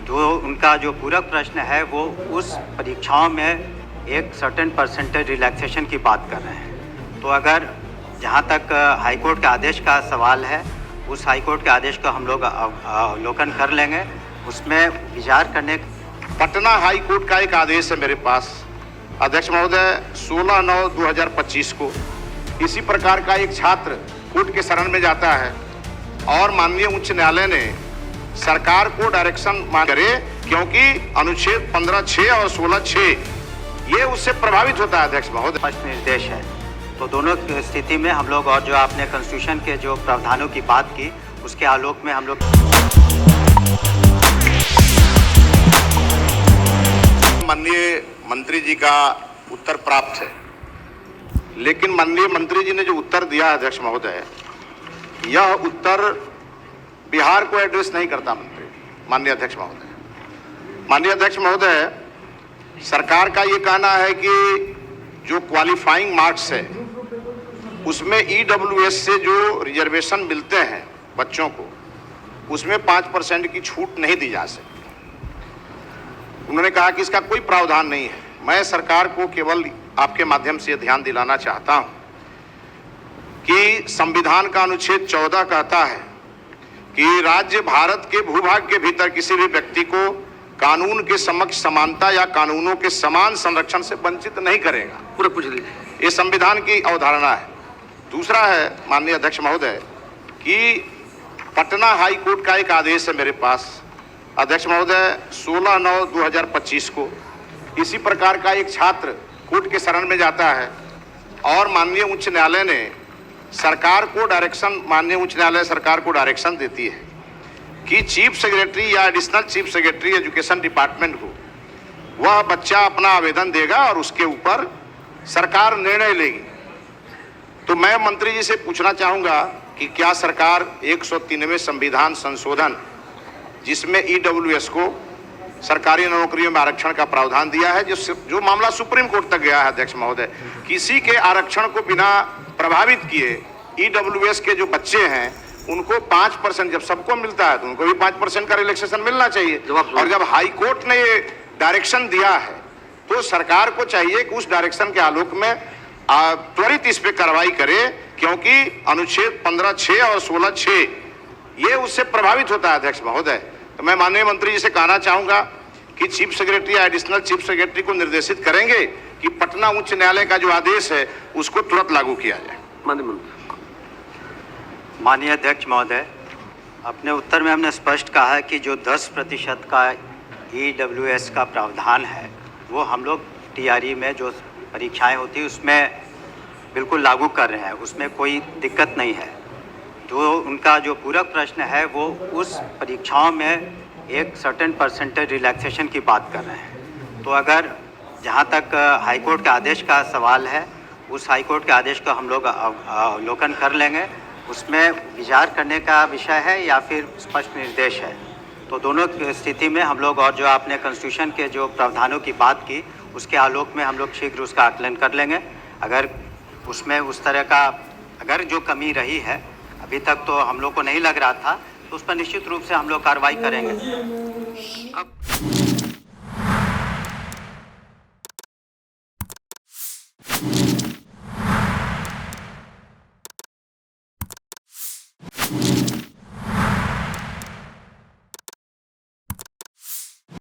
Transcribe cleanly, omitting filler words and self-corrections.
जो उनका जो पूरक प्रश्न है वो उस परीक्षाओं में एक सर्टेन परसेंटेज रिलैक्सेशन की बात कर रहे हैं। तो अगर जहाँ तक हाईकोर्ट के आदेश का सवाल है, उस हाईकोर्ट के आदेश को हम लोग अवलोकन कर लेंगे, उसमें विचार करने। पटना हाई कोर्ट का एक आदेश है मेरे पास अध्यक्ष महोदय 16/9/2025 को। इसी प्रकार का एक छात्र कोर्ट के शरण में जाता है और माननीय उच्च न्यायालय ने सरकार को डायरेक्शन करे, क्योंकि अनुच्छेद 15(6) और 16(6) ये उससे प्रभावित होता है अध्यक्ष महोदय। स्पष्ट निर्देश है। तो दोनों स्थिति में हम लोग, और जो आपने कॉन्स्टिट्यूशन के जो प्रावधानों की बात की, उसके आलोक में हम लोग माननीय मंत्री जी का उत्तर प्राप्त है, लेकिन माननीय मंत्री जी ने जो उत्तर दिया अध्यक्ष महोदय, यह उत्तर बिहार को एड्रेस नहीं करता। माननीय अध्यक्ष महोदय, सरकार का ये कहना है कि जो क्वालिफाइंग मार्क्स है उसमें ईडब्ल्यूएस से जो रिजर्वेशन मिलते हैं बच्चों को, उसमें 5% की छूट नहीं दी जा सकती। उन्होंने कहा कि इसका कोई प्रावधान नहीं है। मैं सरकार को केवल आपके माध्यम से ध्यान दिलाना चाहता हूं कि संविधान का अनुच्छेद 14 कहता है कि राज्य भारत के भूभाग के भीतर किसी भी व्यक्ति को कानून के समक्ष समानता या कानूनों के समान संरक्षण से वंचित नहीं करेगा। पूरा पूछ लीजिए, ये संविधान की अवधारणा है। दूसरा है माननीय अध्यक्ष महोदय कि पटना हाई कोर्ट का एक आदेश है मेरे पास अध्यक्ष महोदय 16/9/2025 को। इसी प्रकार का एक छात्र कोर्ट के शरण में जाता है और माननीय उच्च न्यायालय ने सरकार को डायरेक्शन देती है कि चीफ सेक्रेटरी या additional chief secretary education department को वह बच्चा अपना आवेदन देगा और उसके ऊपर सरकार निर्णय लेगी। तो मैं मंत्री जी से पूछना चाहूँगा कि क्या सरकार 103वें संविधान संशोधन, जिसमें ईडब्ल्यूएस को सरकारी नौकरियों में आरक्षण का प्रावधान दिया है, जो मामला सुप्रीम कोर्ट तक गया है अध्यक्ष महोदय, किसी के आरक्षण को बिना प्रभावित किए ईडब्ल्यूएस के जो बच्चे हैं उनको 5%, जब सबको मिलता है तो उनको भी 5% का रिलैक्सेशन मिलना चाहिए। और जब हाई कोर्ट ने ये डायरेक्शन दिया है तो सरकार को चाहिए कि उस डायरेक्शन के आलोक में त्वरित इस पे कार्रवाई करे, क्योंकि अनुच्छेद 15(6) और 16(6) ये उससे प्रभावित होता है अध्यक्ष महोदय। तो मैं माननीय मंत्री जी से कहना चाहूंगा कि चीफ सेक्रेटरी या एडिशनल चीफ सेक्रेटरी को निर्देशित करेंगे कि पटना उच्च न्यायालय का जो आदेश है उसको तुरंत लागू किया जाए। माननीय अध्यक्ष महोदय, अपने उत्तर में हमने स्पष्ट कहा है कि जो 10% का ईडब्ल्यूएस का प्रावधान है वो हम लोग टीआरई में जो परीक्षाएं होती है उसमें बिल्कुल लागू कर रहे हैं, उसमें कोई दिक्कत नहीं है। जो उनका जो पूरक प्रश्न है वो उस परीक्षाओं में एक सर्टेन परसेंटेज रिलैक्सेशन की बात कर रहे हैं। तो अगर जहाँ तक हाईकोर्ट के आदेश का सवाल है, उस हाईकोर्ट के आदेश को हम लोग अवलोकन कर लेंगे, उसमें विचार करने का विषय है या फिर स्पष्ट निर्देश है। तो दोनों स्थिति में हम लोग, और जो आपने कॉन्स्टिट्यूशन के जो प्रावधानों की बात की, उसके आलोक में हम लोग शीघ्र उसका आकलन कर लेंगे। अगर उसमें उस तरह का अगर जो कमी रही है, अभी तक तो हम लोग को नहीं लग रहा था, तो उस पर निश्चित रूप से हम लोग कार्रवाई करेंगे। अब